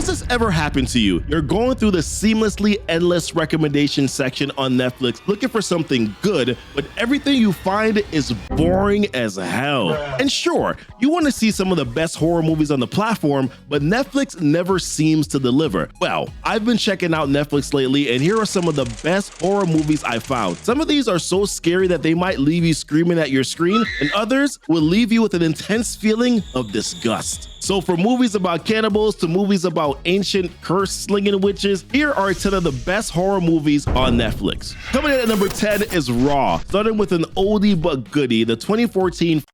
Has this ever happened to you? You're going through the seamlessly endless recommendation section on Netflix looking for something good, but everything you find is boring as hell. And sure, you want to see some of the best horror movies on the platform, but Netflix never seems to deliver. Well, I've been checking out Netflix lately, and here are some of the best horror movies I found. Some of these are so scary that they might leave you screaming at your screen, and others will leave you with an intense feeling of disgust. So from movies about cannibals to movies about ancient curse-slinging witches, here are 10 of the best horror movies on Netflix. Coming in at number 10 is Raw. Starting with an oldie but goodie, the 2014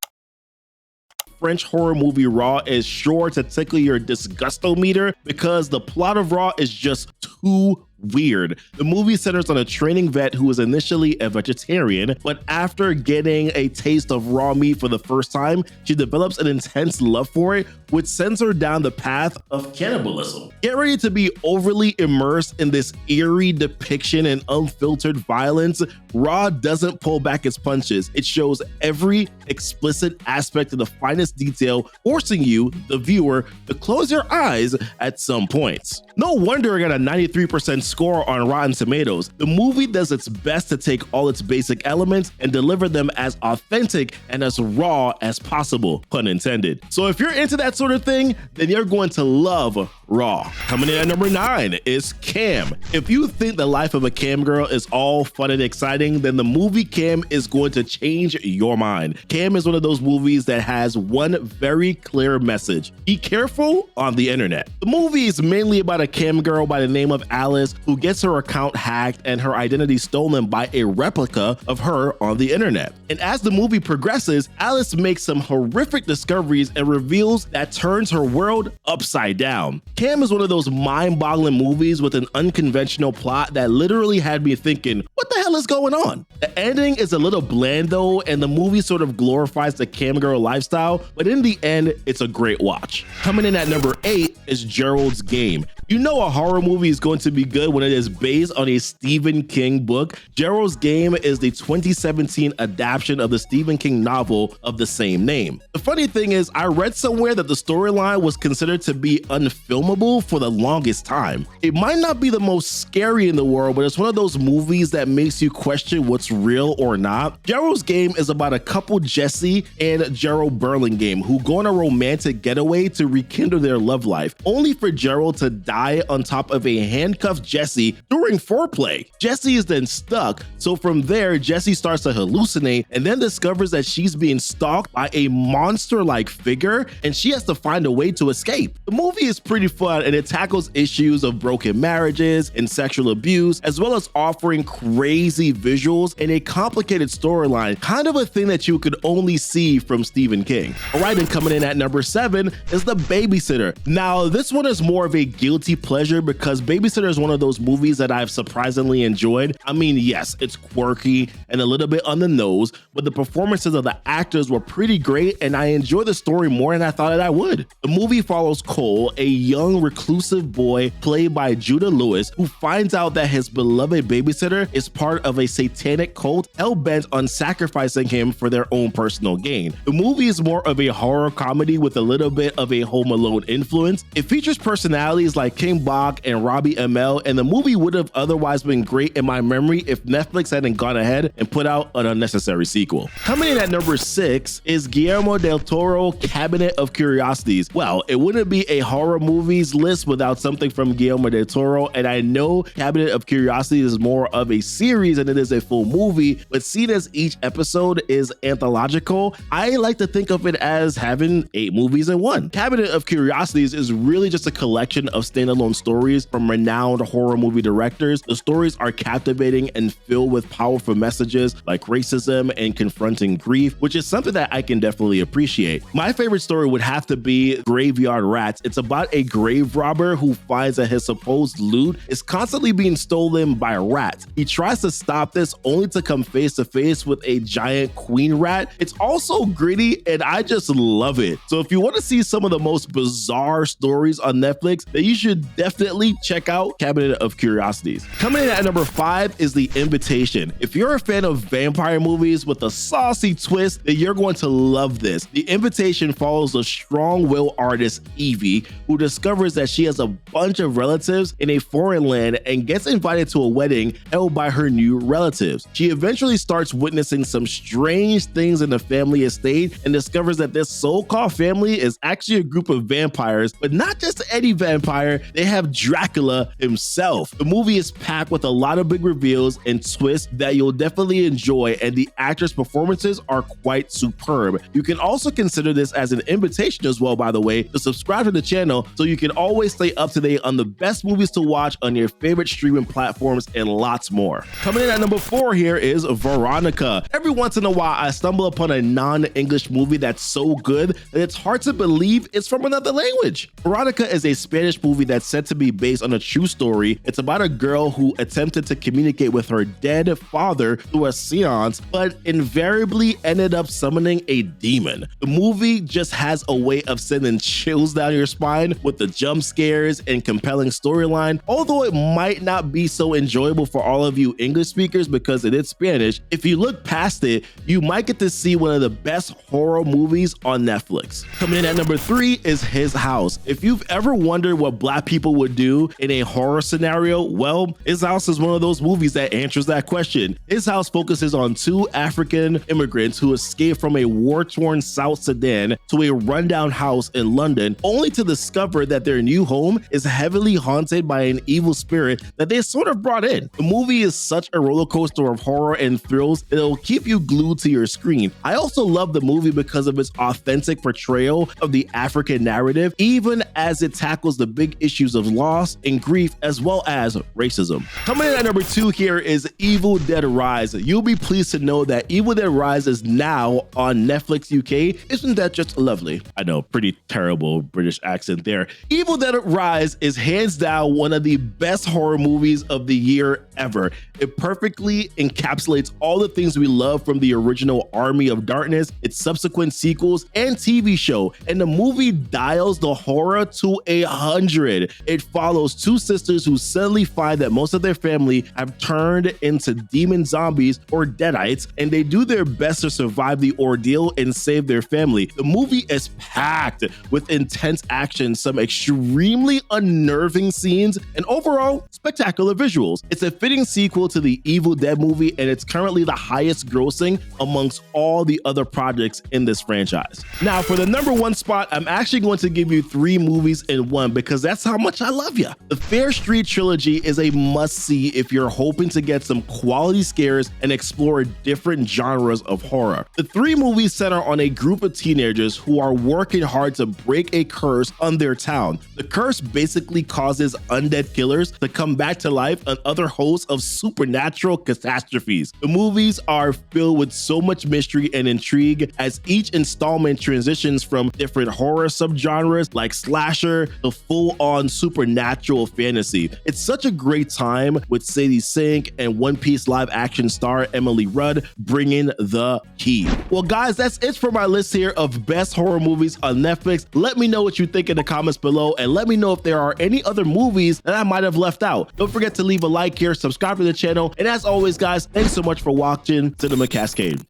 French horror movie Raw is sure to tickle your disgustometer because the plot of Raw is just too weird. The movie centers on a training vet who is initially a vegetarian, but after getting a taste of raw meat for the first time, she develops an intense love for it, which sends her down the path of cannibalism. Get ready to be overly immersed in this eerie depiction and unfiltered violence. Raw doesn't pull back its punches. It shows every explicit aspect to the finest detail, forcing you, the viewer, to close your eyes at some points. No wonder it got a 93% score on Rotten Tomatoes. The movie does its best to take all its basic elements and deliver them as authentic and as raw as possible, pun intended. So if you're into that sort of thing, then you're going to love Raw. Coming in at number 9 is Cam. If you think the life of a cam girl is all fun and exciting, then the movie Cam is going to change your mind. Cam is one of those movies that has one very clear message: be careful on the internet. The movie is mainly about a cam girl by the name of Alice who gets her account hacked and her identity stolen by a replica of her on the internet. And as the movie progresses, Alice makes some horrific discoveries and reveals that turns her world upside down. Cam is one of those mind-boggling movies with an unconventional plot that literally had me thinking, what the hell is going on? The ending is a little bland though, and the movie sort of glorifies the cam girl lifestyle, but in the end, it's a great watch. Coming in at number 8 is Gerald's Game. You know a horror movie is going to be good when it is based on a Stephen King book. Gerald's Game is the 2017 adaptation of the Stephen King novel of the same name. The funny thing is, I read somewhere that the storyline was considered to be unfilmable for the longest time. It might not be the most scary in the world, but it's one of those movies that makes you question what's real or not. Gerald's Game is about a couple, Jesse and Gerald Burlingame, who go on a romantic getaway to rekindle their love life, only for Gerald to die on top of a handcuffed Jesse during foreplay. Jesse is then stuck, so from there, Jesse starts to hallucinate and then discovers that she's being stalked by a monster-like figure, and she has to find a way to escape. The movie is pretty fun, and it tackles issues of broken marriages and sexual abuse, as well as offering crazy visuals and a complicated storyline, kind of a thing that you could only see from Stephen King. All right, and coming in at number 7 is The Babysitter. Now, this one is more of a guilty pleasure because Babysitter is one of those movies that I've surprisingly enjoyed. I mean, yes, it's quirky and a little bit on the nose, but the performances of the actors were pretty great, and I enjoyed the story more than I thought that I would. The movie follows Cole, a young reclusive boy played by Judah Lewis, who finds out that his beloved babysitter is part of a satanic cult hell-bent on sacrificing him for their own personal gain. The movie is more of a horror comedy with a little bit of a Home Alone influence. It features personalities like King Bach and Robbie Amell, and the movie would have otherwise been great in my memory if Netflix hadn't gone ahead and put out an unnecessary sequel. Coming in at number 6 is Guillermo del Toro Cabinet of Curiosities. Well, it wouldn't be a horror movies list without something from Guillermo del Toro, and I know Cabinet of Curiosities is more of a series than it is a full movie, but seen as each episode is anthological, I like to think of it as having 8 movies in one. Cabinet of Curiosities is really just a collection of standalone stories from renowned horror movie directors. The stories are captivating and filled with powerful messages like racism and confronting grief, which is something that I can definitely appreciate. My favorite story would have to be Graveyard Rats. It's about a grave robber who finds that his supposed loot is constantly being stolen by rats. He tries tries to stop this only to come face to face with a giant queen rat. It's also gritty and I just love it. So if you want to see some of the most bizarre stories on Netflix, then you should definitely check out Cabinet of Curiosities. Coming in at number 5 is The Invitation. If you're a fan of vampire movies with a saucy twist, then you're going to love this. The Invitation follows a strong-willed artist, Evie, who discovers that she has a bunch of relatives in a foreign land and gets invited to a wedding held by her new relatives. She eventually starts witnessing some strange things in the family estate and discovers that this so-called family is actually a group of vampires, but not just any vampire, they have Dracula himself. The movie is packed with a lot of big reveals and twists that you'll definitely enjoy, and the actors' performances are quite superb. You can also consider this as an invitation as well, by the way, to subscribe to the channel so you can always stay up to date on the best movies to watch on your favorite streaming platforms and lots more. Coming in at number 4 here is Veronica. Every once in a while, I stumble upon a non-English movie that's so good that it's hard to believe it's from another language. Veronica is a Spanish movie that's said to be based on a true story. It's about a girl who attempted to communicate with her dead father through a seance, but invariably ended up summoning a demon. The movie just has a way of sending chills down your spine with the jump scares and compelling storyline. Although it might not be so enjoyable for all of you English speakers because it is Spanish, if you look past it, you might get to see one of the best horror movies on Netflix. Coming in at number 3 is His House. If you've ever wondered what Black people would do in a horror scenario, well, His House is one of those movies that answers that question. His House focuses on 2 African immigrants who escape from a war-torn South Sudan to a rundown house in London, only to discover that their new home is heavily haunted by an evil spirit that they sort of brought in. The movie is such a roller coaster of horror and thrills that it'll keep you glued to your screen. I also love the movie because of its authentic portrayal of the African narrative, even as it tackles the big issues of loss and grief as well as racism. Coming in at number 2 here is Evil Dead Rise. You'll be pleased to know that Evil Dead Rise is now on Netflix UK. Isn't that just lovely? I know, pretty terrible British accent there. Evil Dead Rise is hands down one of the best horror movies of the year ever. It perfectly encapsulates all the things we love from the original Army of Darkness, its subsequent sequels, and TV show, and the movie dials the horror to 100. It follows 2 sisters who suddenly find that most of their family have turned into demon zombies or deadites, and they do their best to survive the ordeal and save their family. The movie is packed with intense action, some extremely unnerving scenes, and overall spectacular visuals. It's a fitting sequel to the Evil Dead movie, and it's currently the highest grossing amongst all the other projects in this franchise. Now, for the number 1 spot, I'm actually going to give you 3 movies in one because that's how much I love you. The Fear Street Trilogy is a must-see if you're hoping to get some quality scares and explore different genres of horror. The 3 movies center on a group of teenagers who are working hard to break a curse on their town. The curse basically causes undead killers to come back to life and other hosts of supernatural catastrophes. The movies are filled with so much mystery and intrigue as each installment transitions from different horror subgenres like slasher to full-on supernatural fantasy. It's such a great time with Sadie Sink and One Piece live action star Emily Rudd bringing the heat. Well guys, that's it for my list here of best horror movies on Netflix. Let me know what you think in the comments below, and let me know if there are any other movies that I might have left out. Don't forget to leave a like here, subscribe to the channel, and as always guys, thanks so much for watching Cinema Cascade.